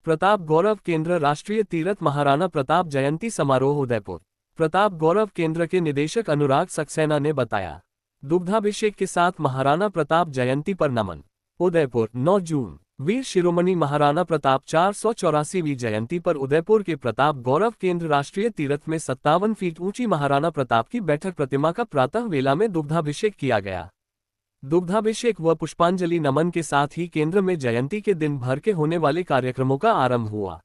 प्रताप गौरव केंद्र राष्ट्रीय तीर्थ महाराणा प्रताप जयंती समारोह उदयपुर। प्रताप गौरव केंद्र के निदेशक अनुराग सक्सेना ने बताया, दुग्धाभिषेक के साथ महाराणा प्रताप जयंती पर नमन। उदयपुर 9 जून वीर शिरोमणि महाराणा प्रताप 484वीं जयंती पर उदयपुर के प्रताप गौरव केंद्र राष्ट्रीय तीर्थ में 57 फीट ऊंची महाराणा प्रताप की बैठक प्रतिमा का प्रातः वेला में दुग्धाभिषेक किया गया। दुग्धाभिषेक व पुष्पांजलि नमन के साथ ही केंद्र में जयंती के दिन भर के होने वाले कार्यक्रमों का आरंभ हुआ।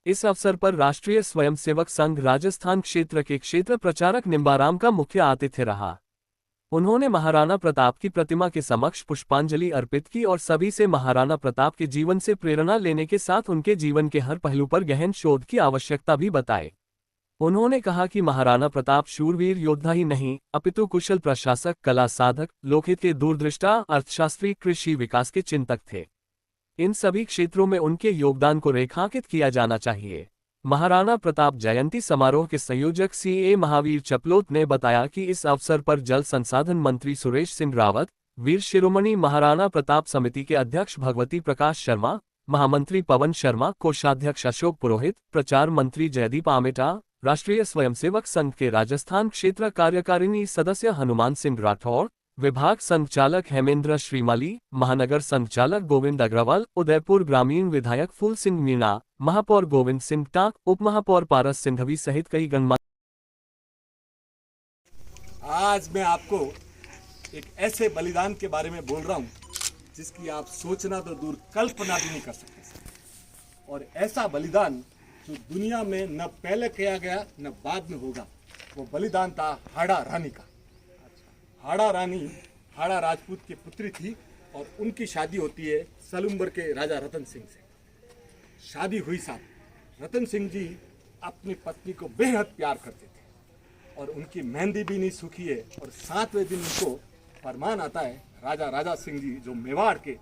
इस अवसर पर राष्ट्रीय स्वयंसेवक संघ राजस्थान क्षेत्र के क्षेत्र प्रचारक निम्बाराम का मुख्य आतिथ्य रहा। उन्होंने महाराणा प्रताप की प्रतिमा के समक्ष पुष्पांजलि अर्पित की और सभी से महाराणा प्रताप के जीवन से प्रेरणा लेने के साथ उनके जीवन के हर पहलू पर गहन शोध की आवश्यकता भी बताई। उन्होंने कहा कि महाराणा प्रताप शूरवीर योद्धा ही नहीं, अपितु कुशल प्रशासक, कला साधक, लोकहित के दूरदृष्टा, अर्थशास्त्री, कृषि विकास के चिंतक थे। इन सभी क्षेत्रों में उनके योगदान को रेखांकित किया जाना चाहिए। महाराणा प्रताप जयंती समारोह के संयोजक CA महावीर चपलोत ने बताया कि इस अवसर पर जल संसाधन मंत्री सुरेश सिंह रावत, वीर शिरोमणि महाराणा प्रताप समिति के अध्यक्ष भगवती प्रकाश शर्मा, महामंत्री पवन शर्मा, कोषाध्यक्ष अशोक पुरोहित, प्रचार मंत्री जयदीप आमेटा, राष्ट्रीय स्वयंसेवक संघ के राजस्थान क्षेत्र कार्यकारिणी सदस्य हनुमान सिंह राठौड़, विभाग संचालक हेमेंद्र श्रीमाली, महानगर संचालक गोविंद अग्रवाल, उदयपुर ग्रामीण विधायक फूल सिंह मीणा, महापौर गोविंद सिंह टाक, उपमहापौर पारस सिंघवी सहित कई गणमान्य। आज मैं आपको एक ऐसे बलिदान के बारे में बोल रहा हूं जिसकी आप सोचना तो दूर, कल्पना भी नहीं कर सकते। और ऐसा बलिदान जो दुनिया में न पहले किया गया न बाद में होगा, वो बलिदान था हाड़ा रानी का। हाड़ा रानी हाड़ा राजपूत की पुत्री थी और उनकी शादी होती है सलुम्बर के राजा रतन सिंह से। शादी हुई साथ रतन सिंह जी अपनी पत्नी को बेहद प्यार करते थे और उनकी मेहंदी भी नहीं सूखी है। और 7वें दिन उनको फरमान आता है, राजा सिंह जी जो मेवाड़ के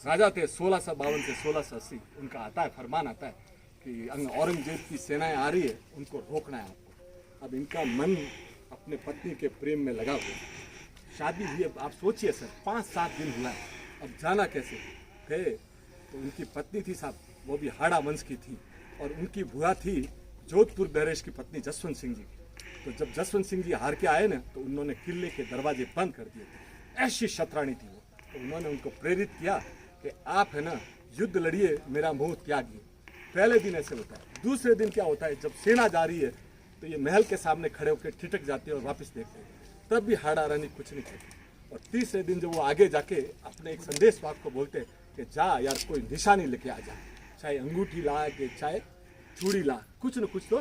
राजा थे 1652 से 1680, उनका आता है फरमान आता है कि औरंगजेब की सेनाएं आ रही है, उनको रोकना है आपको। अब इनका मन अपने पत्नी के प्रेम में लगा हुआ है। शादी हुई है, आप सोचिए सर, 5-7 दिन हुआ है, अब जाना कैसे गए। तो उनकी पत्नी थी साहब, वो भी हाड़ा वंश की थी और उनकी बुआ थी जोधपुर बैरेज की पत्नी जसवंत सिंह जी। तो जब जसवंत सिंह जी हार के आए ना, तो उन्होंने किले के दरवाजे बंद कर दिए थे। ऐसी शतरानी थी वो। तो उन्होंने उनको प्रेरित किया कि आप है ना युद्ध लड़िए, मेरा मोह त्यागिए। पहले दिन ऐसे होता है। दूसरे दिन क्या होता है, जब सेना जा रही है तो ये महल के सामने खड़े होकर ठिठक जाते हैं और वापस देखते हैं, तब भी हाड़ा रानी कुछ नहीं कहती। और तीसरे दिन जब वो आगे जाके अपने एक संदेश वाहक को बोलते हैं कि जा यार कोई निशानी लेके आ जा, चाहे अंगूठी ला के चाहे चूड़ी ला, कुछ न कुछ तो।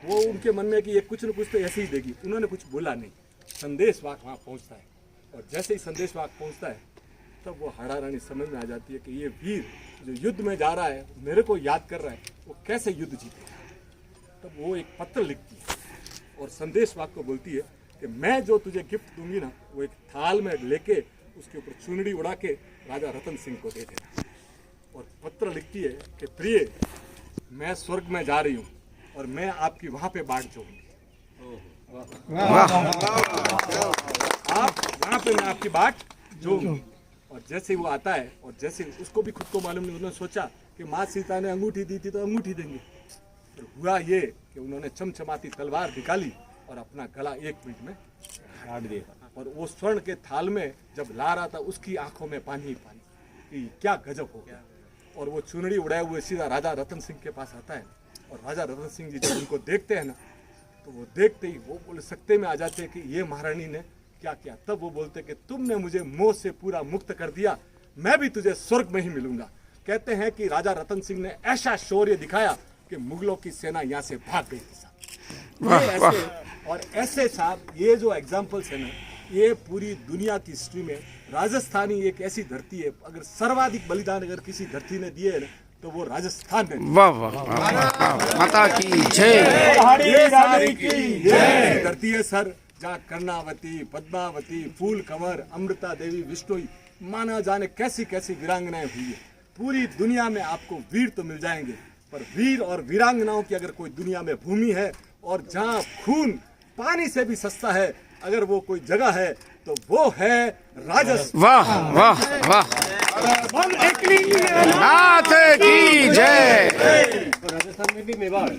वो उनके मन में कि ये कुछ न कुछ तो ऐसे ही देगी। उन्होंने कुछ बोला नहीं। संदेश वाहक वहाँ पहुँचता है और जैसे ही संदेश वाहक पहुँचता है तब वो हाड़ा रानी समझ में आ जाती है कि ये वीर जो युद्ध में जा रहा है, मेरे को याद कर रहा है, वो कैसे युद्ध जीतेगा। तब वो एक पत्र लिखती है और संदेश वाहक को बोलती है कि मैं जो तुझे गिफ्ट दूंगी ना, वो एक थाल में लेके उसके ऊपर चुनड़ी उड़ा के राजा रतन सिंह को दे देना। और पत्र लिखती है कि प्रिय, मैं स्वर्ग में जा रही हूँ और मैं आपकी वहाँ पे बाट जोऊंगी। आप वहाँ पे मैं आपकी बाट जोऊंगी। और जैसे वो आता है और जैसे उसको भी खुद को मालूम नहीं, उन्होंने सोचा कि माँ सीता ने अंगूठी दी थी तो अंगूठी देंगे। तो हुआ ये कि उन्होंने चमचमाती तलवार निकाली और अपना गला 1 मिनट में काट दिया। और वो स्वर्ण के थाल में जब ला रहा था, उसकी आंखों में पानी ही पानी कि क्या गजब हो गया। और वो चुनरी उड़ाए हुए सीधा राजा रतन सिंह के पास आता है और राजा रतन सिंह जी जब उनको देखते हैं ना, तो वो देखते ही वो बोले सकते में आ जाते हैं कि ये महारानी ने क्या किया। तब वो बोलते कि तुमने मुझे मोह से पूरा मुक्त कर दिया, मैं भी तुझे स्वर्ग में ही मिलूंगा। कहते हैं कि राजा रतन सिंह ने ऐसा शौर्य दिखाया कि मुगलों की सेना यहाँ से भाग गई थी साहब। और ऐसे साहब ये जो एग्जाम्पल्स है ना, ये पूरी दुनिया की हिस्ट्री में राजस्थानी एक ऐसी धरती है, अगर सर्वाधिक बलिदान अगर किसी धरती ने दिए है ना, तो वो राजस्थान में। वाह वाह, माता की जय, धरती है सर, जहाँ कर्णावती, पद्मावती, फूल कंवर, अमृता देवी, विष्णोई, माना जाने कैसी कैसी वीरांगनाएं हुई है। पूरी दुनिया में आपको वीर तो मिल जाएंगे, पर वीर और वीरांगनाओं की अगर कोई दुनिया में भूमि है और जहाँ खून पानी से भी सस्ता है, अगर वो कोई जगह है तो वो है राजस्थान। वाह वाह वाह, नाथ की जय। राजस्थान में भी मेवाड़